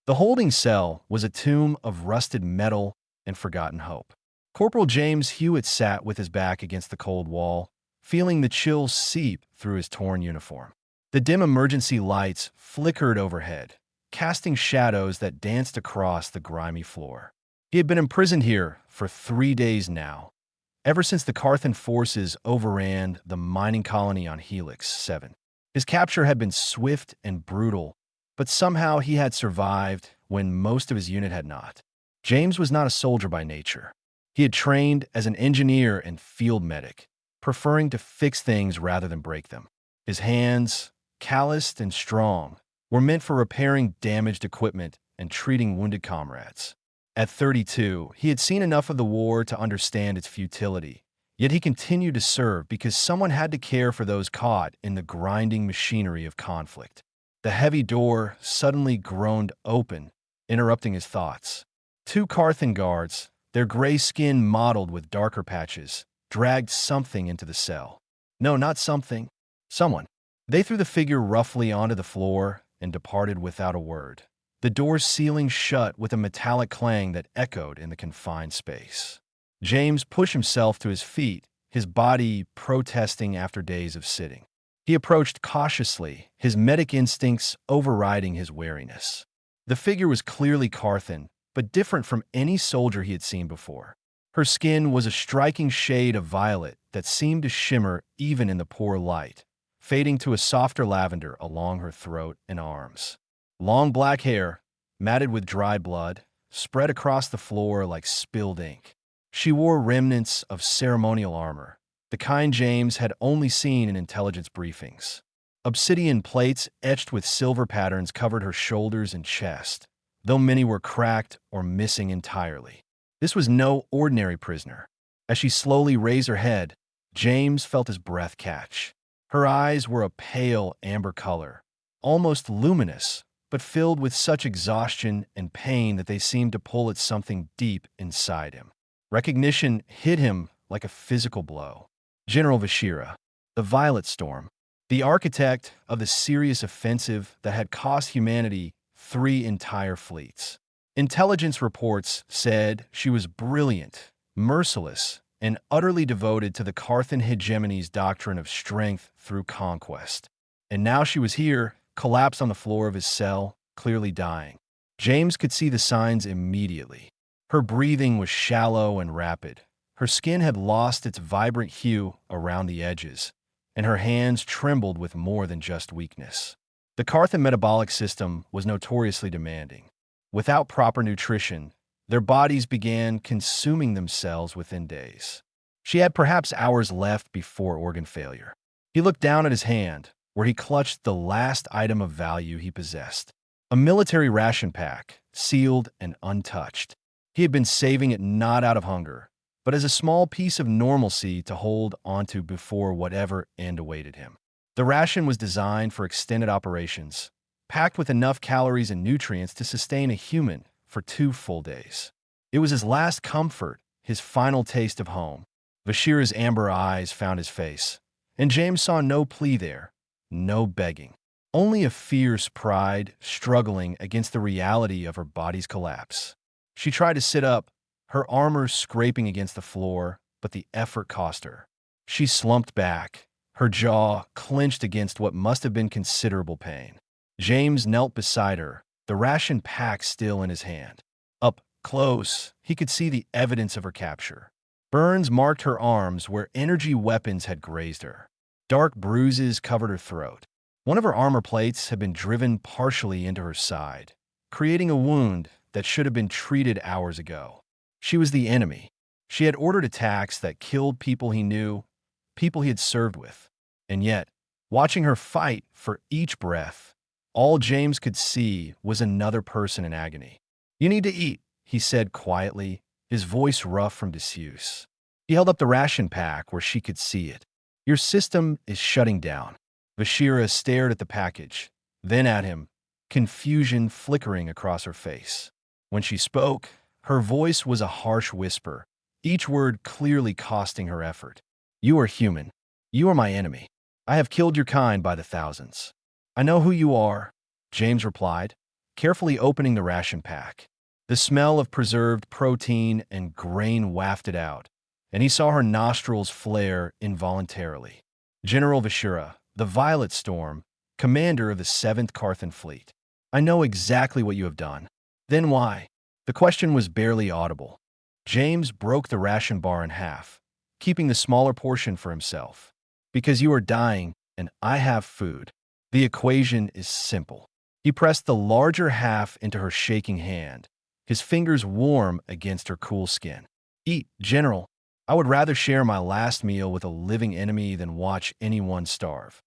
The holding cell was a tomb of rusted metal and forgotten hope. Corporal James Hewitt sat with his back against the cold wall, feeling the chills seep through his torn uniform. The dim emergency lights flickered overhead, casting shadows that danced across the grimy floor. He had been imprisoned here for 3 days now, ever since the Carthan forces overran the mining colony on Helix 7. His capture had been swift and brutal, but somehow he had survived when most of his unit had not. James was not a soldier by nature. He had trained as an engineer and field medic, preferring to fix things rather than break them. His hands, calloused and strong, were meant for repairing damaged equipment and treating wounded comrades. At 32, he had seen enough of the war to understand its futility, yet he continued to serve because someone had to care for those caught in the grinding machinery of conflict. The heavy door suddenly groaned open, interrupting his thoughts. 2 Carthan guards, their gray skin mottled with darker patches, dragged something into the cell. No, not something. Someone. They threw the figure roughly onto the floor and departed without a word, the door's sealing shut with a metallic clang that echoed in the confined space. James pushed himself to his feet, his body protesting after days of sitting. He approached cautiously, his medic instincts overriding his wariness. The figure was clearly Carthan, but different from any soldier he had seen before. Her skin was a striking shade of violet that seemed to shimmer even in the poor light, fading to a softer lavender along her throat and arms. Long black hair, matted with dry blood, spread across the floor like spilled ink. She wore remnants of ceremonial armor, the kind James had only seen in intelligence briefings. Obsidian plates etched with silver patterns covered her shoulders and chest, though many were cracked or missing entirely. This was no ordinary prisoner. As she slowly raised her head, James felt his breath catch. Her eyes were a pale amber color, almost luminous, but filled with such exhaustion and pain that they seemed to pull at something deep inside him. Recognition hit him like a physical blow. General Vashira, the Violet Storm, the architect of the serious offensive that had cost humanity 3 entire fleets. Intelligence reports said she was brilliant, merciless, and utterly devoted to the Carthan hegemony's doctrine of strength through conquest. And now she was here, collapsed on the floor of his cell, clearly dying. James could see the signs immediately. Her breathing was shallow and rapid. Her skin had lost its vibrant hue around the edges, and her hands trembled with more than just weakness. The Carthan metabolic system was notoriously demanding. Without proper nutrition, their bodies began consuming themselves within days. She had perhaps hours left before organ failure. He looked down at his hand, where he clutched the last item of value he possessed, a military ration pack, sealed and untouched. He had been saving it not out of hunger, but as a small piece of normalcy to hold onto before whatever end awaited him. The ration was designed for extended operations, packed with enough calories and nutrients to sustain a human for 2 full days. It was his last comfort, his final taste of home. Vashira's amber eyes found his face, and James saw no plea there, no begging, only a fierce pride struggling against the reality of her body's collapse. She tried to sit up, her armor scraping against the floor, but the effort cost her. She slumped back, her jaw clenched against what must have been considerable pain. James knelt beside her, the ration pack still in his hand. Up close, he could see the evidence of her capture. Burns marked her arms where energy weapons had grazed her. Dark bruises covered her throat. One of her armor plates had been driven partially into her side, creating a wound that should have been treated hours ago. She was the enemy. She had ordered attacks that killed people he knew, people he had served with. And yet, watching her fight for each breath, all James could see was another person in agony. "You need to eat," he said quietly, his voice rough from disuse. He held up the ration pack where she could see it. "Your system is shutting down." Vashira stared at the package, then at him, confusion flickering across her face. When she spoke, her voice was a harsh whisper, each word clearly costing her effort. "You are human. You are my enemy. I have killed your kind by the thousands." "I know who you are," James replied, carefully opening the ration pack. The smell of preserved protein and grain wafted out, and he saw her nostrils flare involuntarily. General Vashura, the Violet Storm, commander of the 7th Carthan Fleet. I know exactly what you have done. Then why? The question was barely audible. James broke the ration bar in half, keeping the smaller portion for himself. Because you are dying, and I have food. The equation is simple. He pressed the larger half into her shaking hand, his fingers warm against her cool skin. Eat, General. I would rather share my last meal with a living enemy than watch anyone starve.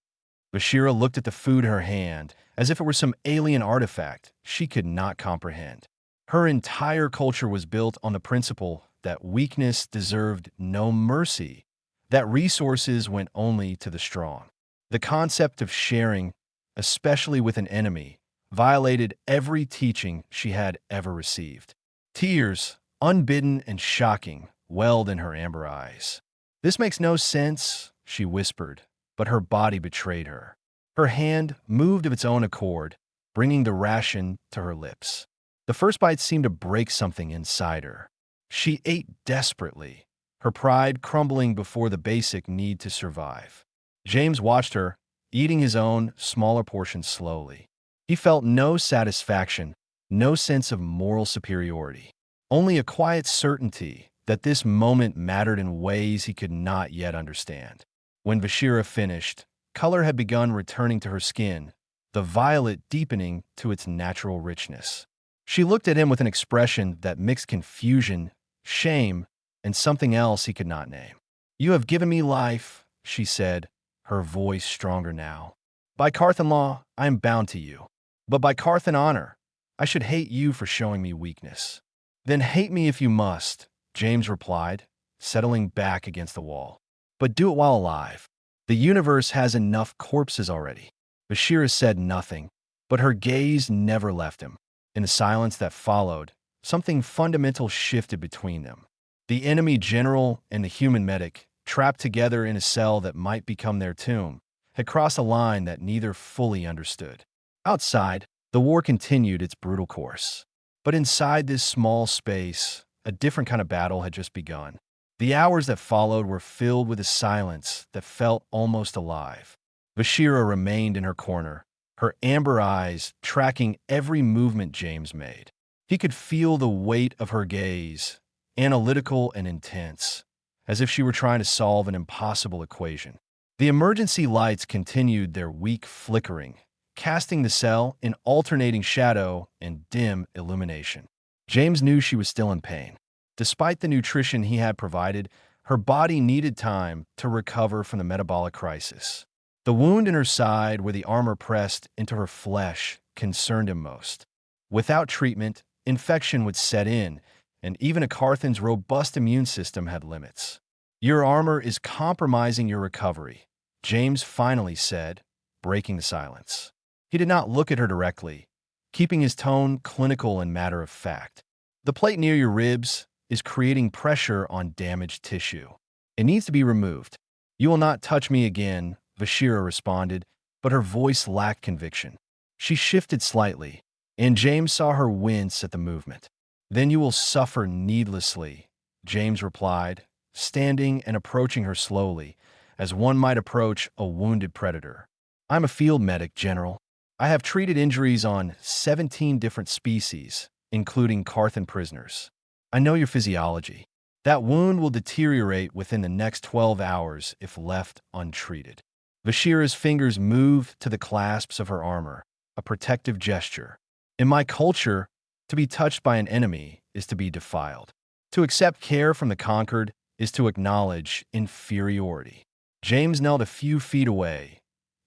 Bashira looked at the food in her hand as if it were some alien artifact she could not comprehend. Her entire culture was built on the principle that weakness deserved no mercy, that resources went only to the strong. The concept of sharing, especially with an enemy, violated every teaching she had ever received. Tears, unbidden and shocking, welled in her amber eyes. This makes no sense, she whispered, but her body betrayed her. Her hand moved of its own accord, bringing the ration to her lips. The first bite seemed to break something inside her. She ate desperately, her pride crumbling before the basic need to survive. James watched her, eating his own smaller portion slowly. He felt no satisfaction, no sense of moral superiority, only a quiet certainty that this moment mattered in ways he could not yet understand. When Vashira finished, color had begun returning to her skin, the violet deepening to its natural richness. She looked at him with an expression that mixed confusion, shame, and something else he could not name. "You have given me life," she said, her voice stronger now. "By Carthan law, I am bound to you. But by Carthan honor, I should hate you for showing me weakness." "Then hate me if you must," James replied, settling back against the wall. "But do it while alive. The universe has enough corpses already." Bashira said nothing, but her gaze never left him. In the silence that followed, something fundamental shifted between them. The enemy general and the human medic, trapped together in a cell that might become their tomb, had crossed a line that neither fully understood. Outside, the war continued its brutal course. But inside this small space, a different kind of battle had just begun. The hours that followed were filled with a silence that felt almost alive. Bashira remained in her corner, her amber eyes tracking every movement James made. He could feel the weight of her gaze, analytical and intense, as if she were trying to solve an impossible equation. The emergency lights continued their weak flickering, casting the cell in alternating shadow and dim illumination. James knew she was still in pain. Despite the nutrition he had provided, her body needed time to recover from the metabolic crisis. The wound in her side where the armor pressed into her flesh concerned him most. Without treatment, infection would set in, and even a Carthan's robust immune system had limits. "Your armor is compromising your recovery," James finally said, breaking the silence. He did not look at her directly, keeping his tone clinical and matter-of-fact. "The plate near your ribs is creating pressure on damaged tissue. It needs to be removed." "You will not touch me again," Vashira responded, but her voice lacked conviction. She shifted slightly, and James saw her wince at the movement. "Then you will suffer needlessly," James replied, standing and approaching her slowly, as one might approach a wounded predator. "I'm a field medic, General. I have treated injuries on 17 different species, including Carthan prisoners. I know your physiology. That wound will deteriorate within the next 12 hours if left untreated." Vashira's fingers moved to the clasps of her armor, a protective gesture. "In my culture, to be touched by an enemy is to be defiled. To accept care from the conquered is to acknowledge inferiority." James knelt a few feet away,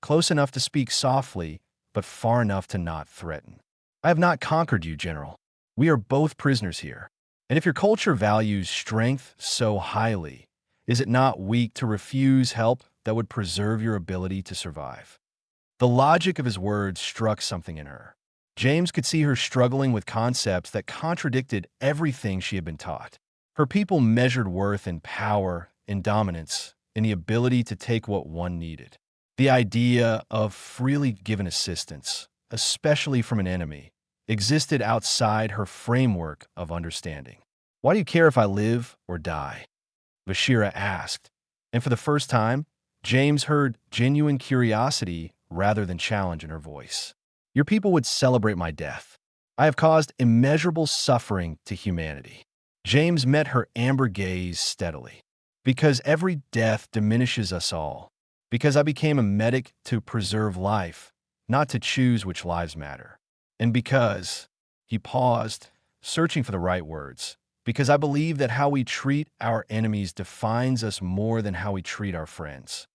close enough to speak softly, but far enough to not threaten. "I have not conquered you, General. We are both prisoners here. And if your culture values strength so highly, is it not weak to refuse help that would preserve your ability to survive?" The logic of his words struck something in her. James could see her struggling with concepts that contradicted everything she had been taught. Her people measured worth in power, in dominance, in the ability to take what one needed. The idea of freely given assistance, especially from an enemy, existed outside her framework of understanding. "Why do you care if I live or die?" Vashira asked. And for the first time, James heard genuine curiosity rather than challenge in her voice. "Your people would celebrate my death. I have caused immeasurable suffering to humanity." James met her amber gaze steadily. "Because every death diminishes us all. Because I became a medic to preserve life, not to choose which lives matter. And because," he paused, searching for the right words, "because I believe that how we treat our enemies defines us more than how we treat our friends."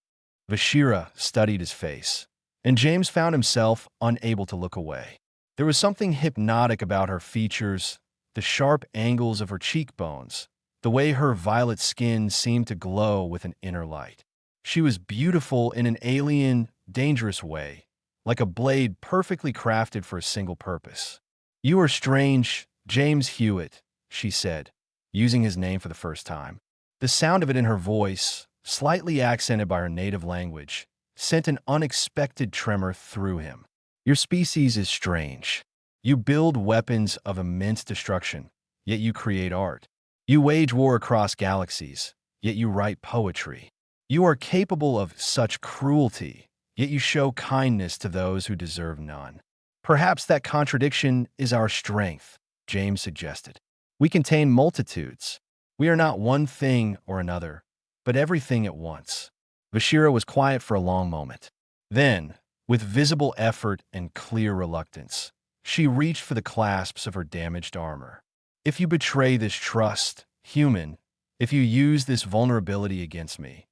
Vashira studied his face, and James found himself unable to look away. There was something hypnotic about her features, the sharp angles of her cheekbones, the way her violet skin seemed to glow with an inner light. She was beautiful in an alien, dangerous way, like a blade perfectly crafted for a single purpose. "You are strange, James Hewitt," she said, using his name for the first time. The sound of it in her voice, slightly accented by her native language, sent an unexpected tremor through him. "Your species is strange. You build weapons of immense destruction, yet you create art. You wage war across galaxies, yet you write poetry. You are capable of such cruelty, yet you show kindness to those who deserve none. Perhaps that contradiction is our strength," James suggested. "We contain multitudes. We are not one thing or another, but everything at once." Vashira was quiet for a long moment. Then, with visible effort and clear reluctance, she reached for the clasps of her damaged armor. "If you betray this trust, human, if you use this vulnerability against me,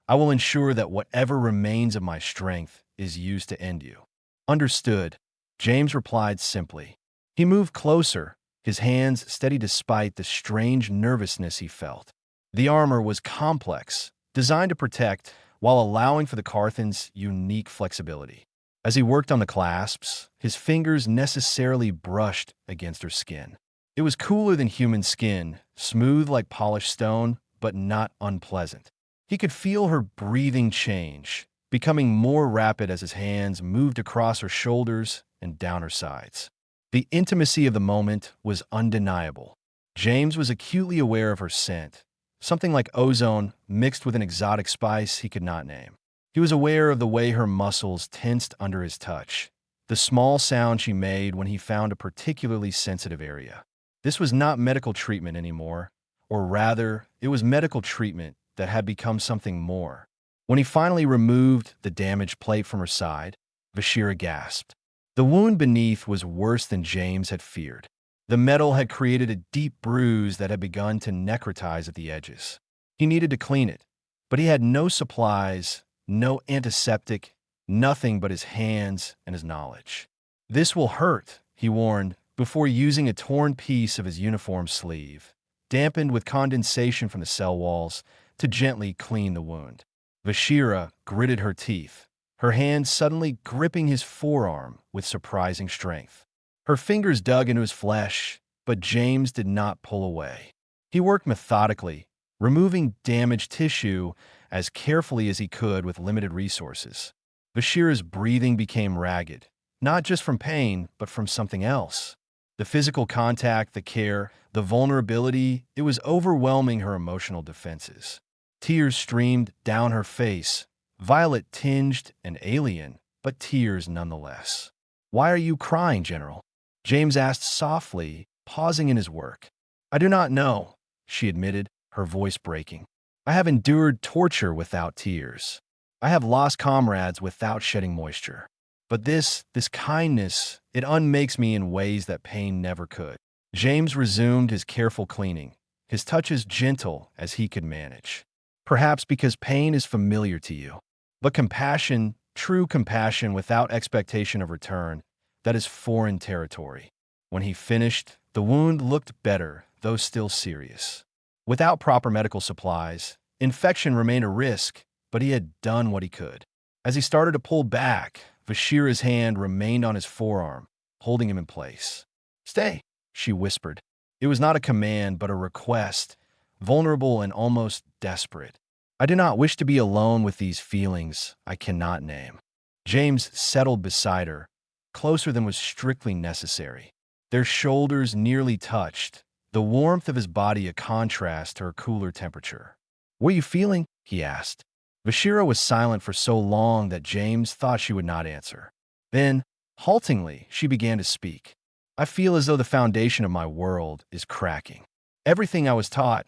I will ensure that whatever remains of my strength is used to end you." "Understood," James replied simply. He moved closer, his hands steady despite the strange nervousness he felt. The armor was complex, designed to protect while allowing for the Carthan's unique flexibility. As he worked on the clasps, his fingers necessarily brushed against her skin. It was cooler than human skin, smooth like polished stone, but not unpleasant. He could feel her breathing change, becoming more rapid as his hands moved across her shoulders and down her sides. The intimacy of the moment was undeniable. James was acutely aware of her scent, something like ozone mixed with an exotic spice he could not name. He was aware of the way her muscles tensed under his touch, the small sound she made when he found a particularly sensitive area. This was not medical treatment anymore, or rather, it was medical treatment that had become something more. When he finally removed the damaged plate from her side, Vashira gasped. The wound beneath was worse than James had feared. The metal had created a deep bruise that had begun to necrotize at the edges. He needed to clean it, but he had no supplies, no antiseptic, nothing but his hands and his knowledge. "This will hurt," he warned, before using a torn piece of his uniform sleeve, dampened with condensation from the cell walls, to gently clean the wound. Vashira gritted her teeth, her hand suddenly gripping his forearm with surprising strength. Her fingers dug into his flesh, but James did not pull away. He worked methodically, removing damaged tissue as carefully as he could with limited resources. Vashira's breathing became ragged, not just from pain, but from something else. The physical contact, the care, the vulnerability, it was overwhelming her emotional defenses. Tears streamed down her face, violet-tinged and alien, but tears nonetheless. "Why are you crying, General?" James asked softly, pausing in his work. "I do not know," she admitted, her voice breaking. "I have endured torture without tears. I have lost comrades without shedding moisture. But this kindness, it unmakes me in ways that pain never could." James resumed his careful cleaning, his touches gentle as he could manage. "Perhaps because pain is familiar to you. But compassion, true compassion without expectation of return, that is foreign territory." When he finished, the wound looked better, though still serious. Without proper medical supplies, infection remained a risk, but he had done what he could. As he started to pull back, Vashira's hand remained on his forearm, holding him in place. "Stay," she whispered. It was not a command, but a request, vulnerable and almost desperate. "I do not wish to be alone with these feelings I cannot name." James settled beside her, closer than was strictly necessary. Their shoulders nearly touched, the warmth of his body a contrast to her cooler temperature. "What are you feeling?" he asked. Vashira was silent for so long that James thought she would not answer. Then, haltingly, she began to speak. "I feel as though the foundation of my world is cracking. Everything I was taught,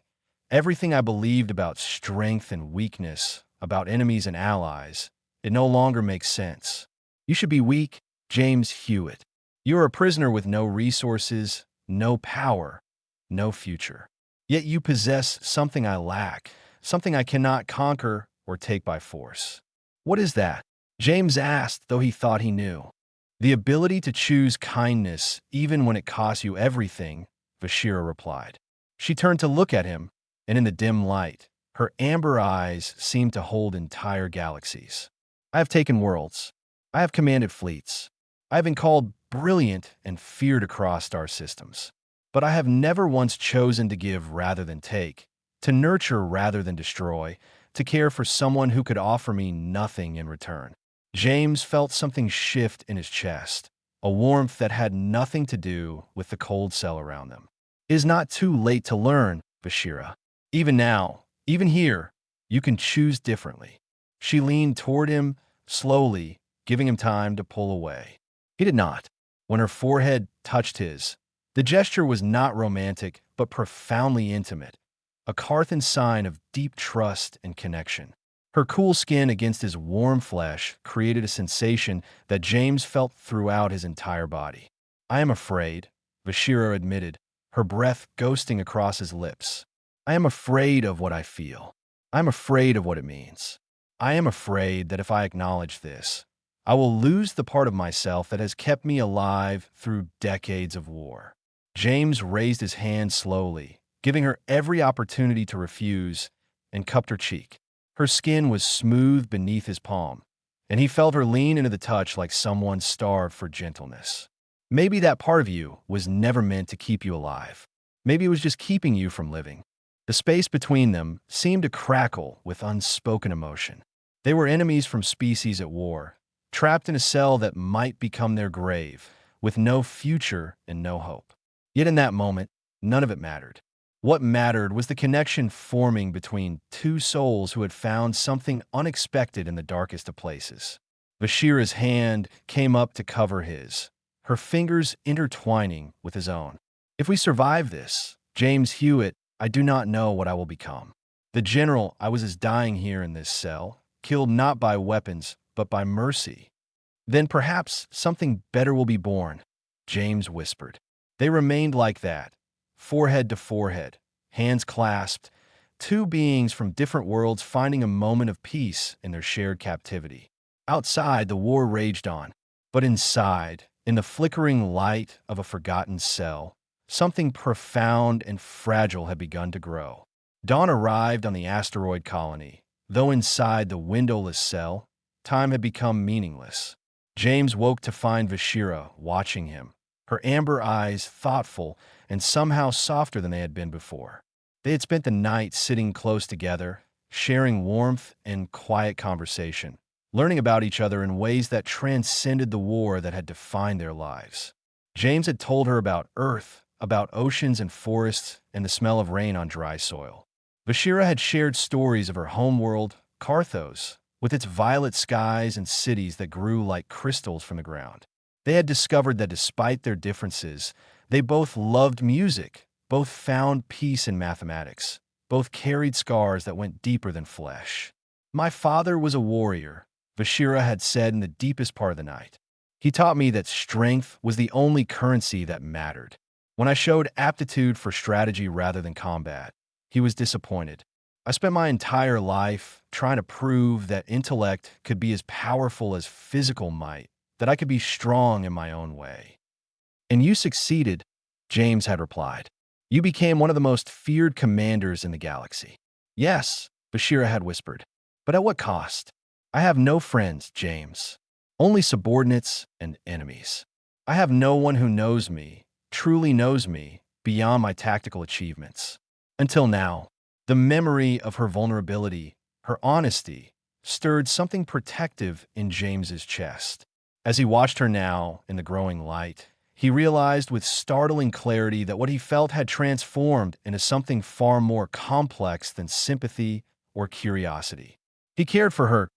everything I believed about strength and weakness, about enemies and allies, it no longer makes sense. You should be weak, James Hewitt. You are a prisoner with no resources, no power, no future. Yet you possess something I lack, something I cannot conquer or take by force." "What is that?" James asked, though he thought he knew. "The ability to choose kindness even when it costs you everything," Vashira replied. She turned to look at him, and in the dim light, her amber eyes seemed to hold entire galaxies. "I have taken worlds. I have commanded fleets. I have been called brilliant and feared across star systems. But I have never once chosen to give rather than take, to nurture rather than destroy, to care for someone who could offer me nothing in return." James felt something shift in his chest, a warmth that had nothing to do with the cold cell around them. "It is not too late to learn, Vashira. Even now, even here, you can choose differently." She leaned toward him, slowly, giving him time to pull away. He did not. When her forehead touched his, the gesture was not romantic, but profoundly intimate, a Carthan sign of deep trust and connection. Her cool skin against his warm flesh created a sensation that James felt throughout his entire body. "I am afraid," Vashira admitted, her breath ghosting across his lips. "I am afraid of what I feel. I am afraid of what it means. I am afraid that if I acknowledge this, I will lose the part of myself that has kept me alive through decades of war." James raised his hand slowly, giving her every opportunity to refuse, and cupped her cheek. Her skin was smooth beneath his palm, and he felt her lean into the touch like someone starved for gentleness. "Maybe that part of you was never meant to keep you alive. Maybe it was just keeping you from living." The space between them seemed to crackle with unspoken emotion. They were enemies from species at war, trapped in a cell that might become their grave, with no future and no hope. Yet in that moment, none of it mattered. What mattered was the connection forming between two souls who had found something unexpected in the darkest of places. Vashira's hand came up to cover his, her fingers intertwining with his own. "If we survive this, James Hewitt, I do not know what I will become. The general I was as dying here in this cell, killed not by weapons, but by mercy. Then perhaps something better will be born," James whispered. They remained like that, forehead to forehead, hands clasped, two beings from different worlds finding a moment of peace in their shared captivity. Outside, the war raged on, but inside, in the flickering light of a forgotten cell, something profound and fragile had begun to grow. Dawn arrived on the asteroid colony, though inside the windowless cell, time had become meaningless. James woke to find Vashira watching him, her amber eyes thoughtful and somehow softer than they had been before. They had spent the night sitting close together, sharing warmth and quiet conversation, learning about each other in ways that transcended the war that had defined their lives. James had told her about Earth, about oceans and forests, and the smell of rain on dry soil. Vashira had shared stories of her homeworld, Carthos, with its violet skies and cities that grew like crystals from the ground. They had discovered that despite their differences, they both loved music, both found peace in mathematics, both carried scars that went deeper than flesh. "My father was a warrior," Vashira had said in the deepest part of the night. "He taught me that strength was the only currency that mattered. When I showed aptitude for strategy rather than combat, he was disappointed. I spent my entire life trying to prove that intellect could be as powerful as physical might, that I could be strong in my own way. And you succeeded," James had replied. "You became one of the most feared commanders in the galaxy." "Yes," Bashira had whispered. "But at what cost? I have no friends, James. Only subordinates and enemies. I have no one who knows me, truly knows me, beyond my tactical achievements." Until now, the memory of her vulnerability, her honesty, stirred something protective in James's chest. As he watched her now in the growing light, He realized with startling clarity that what he felt had transformed into something far more complex than sympathy or curiosity. He cared for her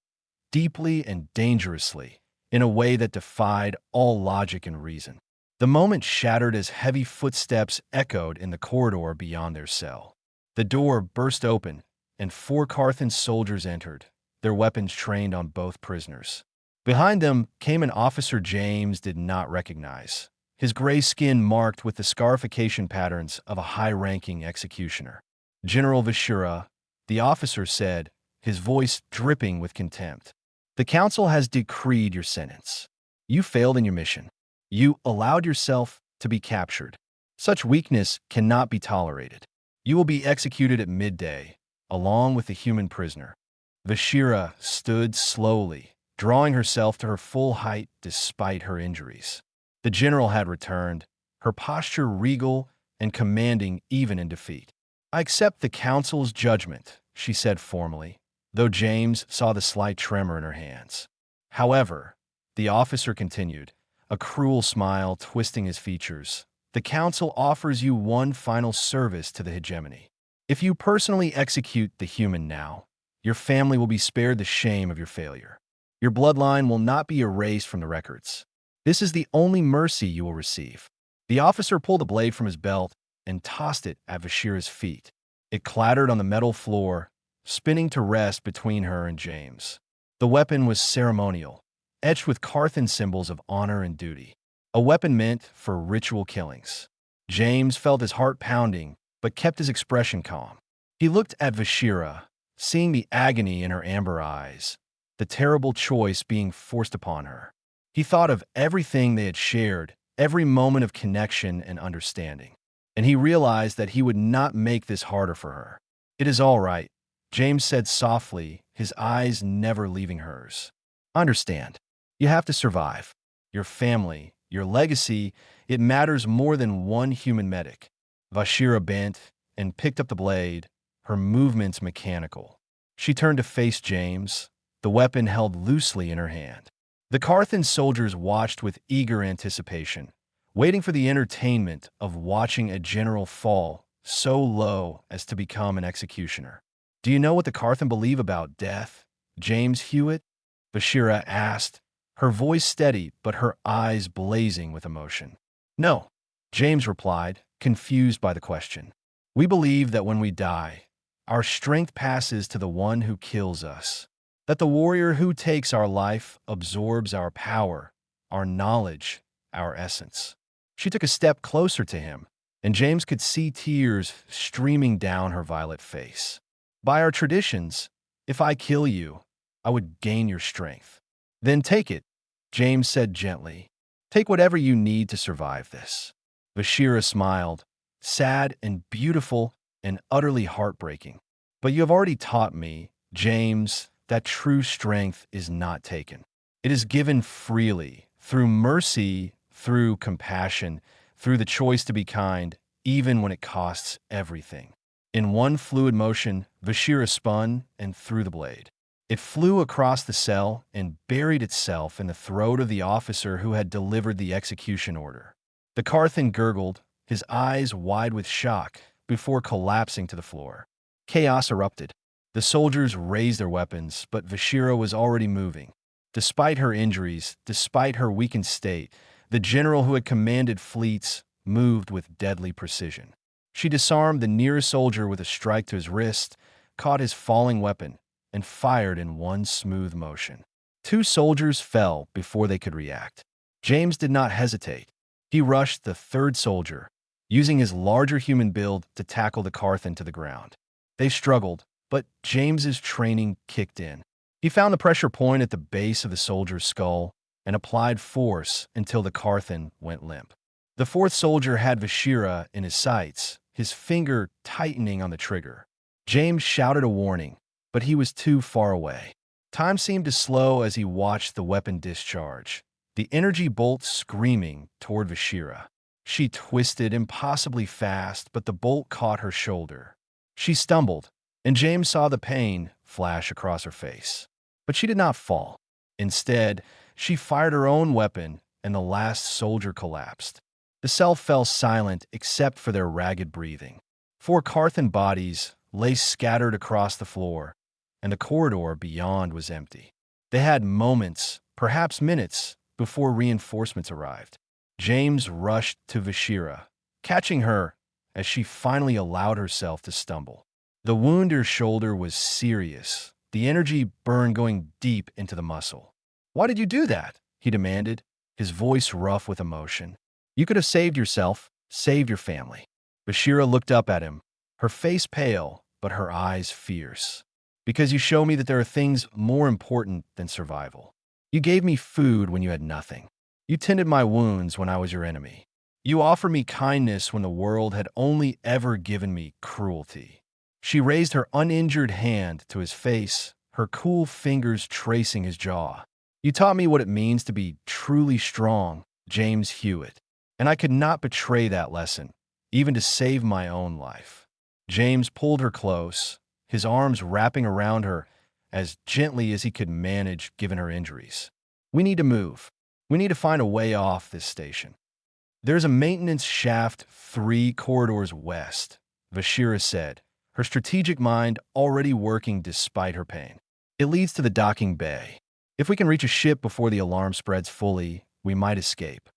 deeply and dangerously, in a way that defied all logic and reason. The moment shattered as heavy footsteps echoed in the corridor beyond their cell. The door burst open, and 4 Carthan soldiers entered, their weapons trained on both prisoners. Behind them came an officer James did not recognize, his gray skin marked with the scarification patterns of a high-ranking executioner. "General Vashira," the officer said, his voice dripping with contempt. "The council has decreed your sentence. You failed in your mission. You allowed yourself to be captured. Such weakness cannot be tolerated. You will be executed at midday, along with the human prisoner." Vashira stood slowly, drawing herself to her full height despite her injuries. The general had returned, her posture regal and commanding even in defeat. "I accept the council's judgment," she said formally, though James saw the slight tremor in her hands. "However," the officer continued, a cruel smile twisting his features, "the council offers you one final service to the hegemony. If you personally execute the human now, your family will be spared the shame of your failure. Your bloodline will not be erased from the records. This is the only mercy you will receive." The officer pulled a blade from his belt and tossed it at Vashira's feet. It clattered on the metal floor, spinning to rest between her and James. The weapon was ceremonial, etched with Carthan symbols of honor and duty. A weapon meant for ritual killings. James felt his heart pounding, but kept his expression calm. He looked at Vashira, seeing the agony in her amber eyes, the terrible choice being forced upon her. He thought of everything they had shared, every moment of connection and understanding, and he realized that he would not make this harder for her. "It is all right," James said softly, his eyes never leaving hers. "Understand. You have to survive. Your family, your legacy, it matters more than one human medic." Vashira bent and picked up the blade, her movements mechanical. She turned to face James, the weapon held loosely in her hand. The Carthan soldiers watched with eager anticipation, waiting for the entertainment of watching a general fall so low as to become an executioner. "Do you know what the Carthan believe about death, James Hewitt?" Vashira asked, her voice steady but her eyes blazing with emotion. "No," James replied, confused by the question. "We believe that when we die, our strength passes to the one who kills us, that the warrior who takes our life absorbs our power, our knowledge, our essence." She took a step closer to him, and James could see tears streaming down her violet face. "By our traditions, if I kill you, I would gain your strength." "Then take it," James said gently. "Take whatever you need to survive this." Vashira smiled, sad and beautiful and utterly heartbreaking. "But you have already taught me, James, that true strength is not taken. It is given freely, through mercy, through compassion, through the choice to be kind, even when it costs everything." In one fluid motion, Vashira spun and threw the blade. It flew across the cell and buried itself in the throat of the officer who had delivered the execution order. The Carthan gurgled, his eyes wide with shock, before collapsing to the floor. Chaos erupted. The soldiers raised their weapons, but Vashira was already moving. Despite her injuries, despite her weakened state, the general who had commanded fleets moved with deadly precision. She disarmed the nearest soldier with a strike to his wrist, caught his falling weapon, and fired in one smooth motion. 2 soldiers fell before they could react. James did not hesitate. He rushed the 3rd soldier, using his larger human build to tackle the Carthan to the ground. They struggled, but James's training kicked in. He found the pressure point at the base of the soldier's skull and applied force until the Carthan went limp. The 4th soldier had Vashira in his sights, his finger tightening on the trigger. James shouted a warning, but he was too far away. Time seemed to slow as he watched the weapon discharge, the energy bolt screaming toward Vashira. She twisted impossibly fast, but the bolt caught her shoulder. She stumbled, and James saw the pain flash across her face. But she did not fall. Instead, she fired her own weapon, and the last soldier collapsed. The cell fell silent except for their ragged breathing. 4 Carthan bodies lay scattered across the floor, and the corridor beyond was empty. They had moments, perhaps minutes, before reinforcements arrived. James rushed to Vashira, catching her as she finally allowed herself to stumble. The wound in her shoulder was serious, the energy burn going deep into the muscle. "Why did you do that?" he demanded, his voice rough with emotion. "You could have saved yourself, saved your family." Vashira looked up at him, her face pale, but her eyes fierce. "Because you show me that there are things more important than survival. You gave me food when you had nothing. You tended my wounds when I was your enemy. You offered me kindness when the world had only ever given me cruelty." She raised her uninjured hand to his face, her cool fingers tracing his jaw. "You taught me what it means to be truly strong, James Hewitt, and I could not betray that lesson, even to save my own life." James pulled her close, his arms wrapping around her as gently as he could manage given her injuries. "We need to move. We need to find a way off this station." "There's a maintenance shaft 3 corridors west," Vashira said, her strategic mind already working despite her pain. "It leads to the docking bay. If we can reach a ship before the alarm spreads fully, we might escape."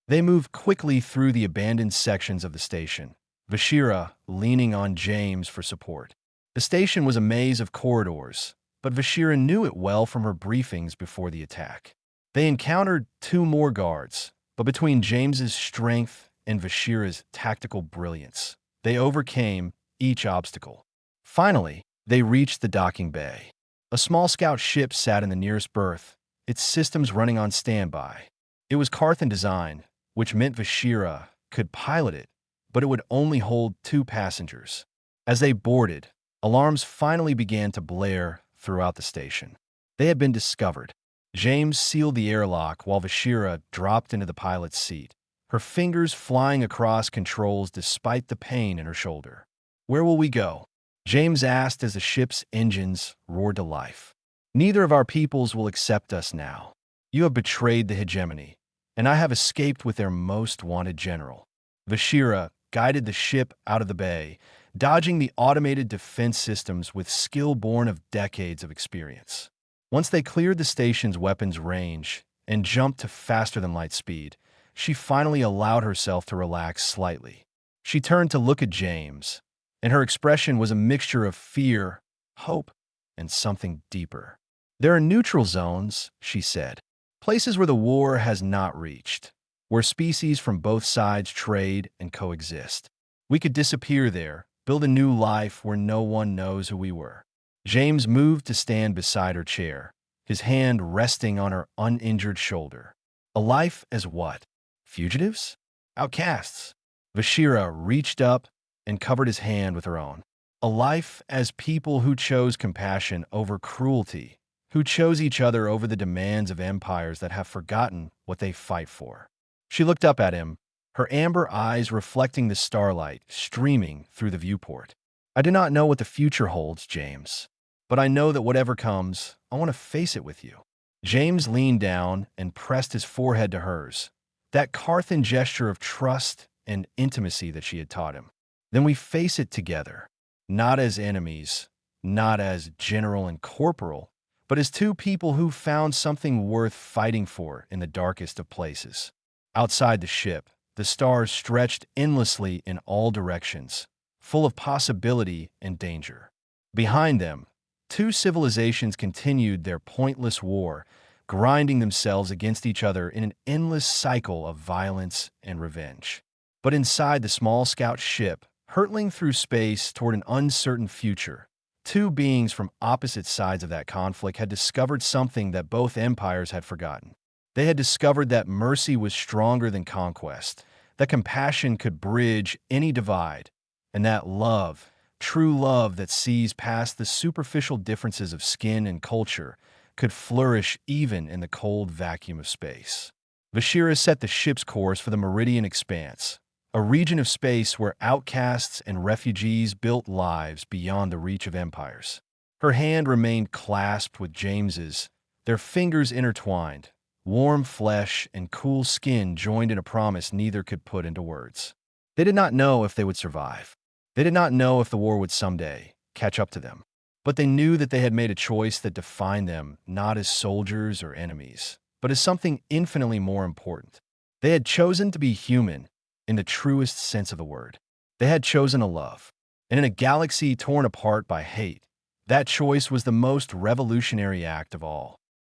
They moved quickly through the abandoned sections of the station, Vashira leaning on James for support. The station was a maze of corridors, but Vashira knew it well from her briefings before the attack. They encountered 2 more guards, but between James's strength and Vashira's tactical brilliance, they overcame each obstacle. Finally, they reached the docking bay. A small scout ship sat in the nearest berth, its systems running on standby. It was Carthan design, which meant Vashira could pilot it, but it would only hold 2 passengers. As they boarded, alarms finally began to blare throughout the station. They had been discovered. James sealed the airlock while Vashira dropped into the pilot's seat, her fingers flying across controls despite the pain in her shoulder. "Where will we go?" James asked as the ship's engines roared to life. "Neither of our peoples will accept us now. You have betrayed the hegemony, and I have escaped with their most wanted general." Vashira guided the ship out of the bay, dodging the automated defense systems with skill born of decades of experience. Once they cleared the station's weapons range and jumped to faster-than-light speed, she finally allowed herself to relax slightly. She turned to look at James, and her expression was a mixture of fear, hope, and something deeper. "There are neutral zones," she said, "places where the war has not reached, where species from both sides trade and coexist. We could disappear there, build a new life where no one knows who we were." James moved to stand beside her chair, his hand resting on her uninjured shoulder. "A life as what? Fugitives? Outcasts?" Vashira reached up and covered his hand with her own. "A life as people who chose compassion over cruelty, who chose each other over the demands of empires that have forgotten what they fight for." She looked up at him, her amber eyes reflecting the starlight streaming through the viewport. "I do not know what the future holds, James, but I know that whatever comes, I want to face it with you." James leaned down and pressed his forehead to hers, that Carthan gesture of trust and intimacy that she had taught him. "Then we face it together, not as enemies, not as general and corporal, but as 2 people who found something worth fighting for in the darkest of places." Outside the ship, the stars stretched endlessly in all directions, full of possibility and danger. Behind them, 2 civilizations continued their pointless war, grinding themselves against each other in an endless cycle of violence and revenge. But inside the small scout ship, hurtling through space toward an uncertain future, 2 beings from opposite sides of that conflict had discovered something that both empires had forgotten. They had discovered that mercy was stronger than conquest, that compassion could bridge any divide, and that love, true love that sees past the superficial differences of skin and culture, could flourish even in the cold vacuum of space. Vashira set the ship's course for the Meridian Expanse, a region of space where outcasts and refugees built lives beyond the reach of empires. Her hand remained clasped with James's, their fingers intertwined, Warm flesh and cool skin joined in a promise neither could put into words. They did not know if they would survive. They did not know if the war would someday catch up to them. But they knew that they had made a choice that defined them not as soldiers or enemies, but as something infinitely more important. They had chosen to be human in the truest sense of the word. They had chosen a love. And in a galaxy torn apart by hate, that choice was the most revolutionary act of all.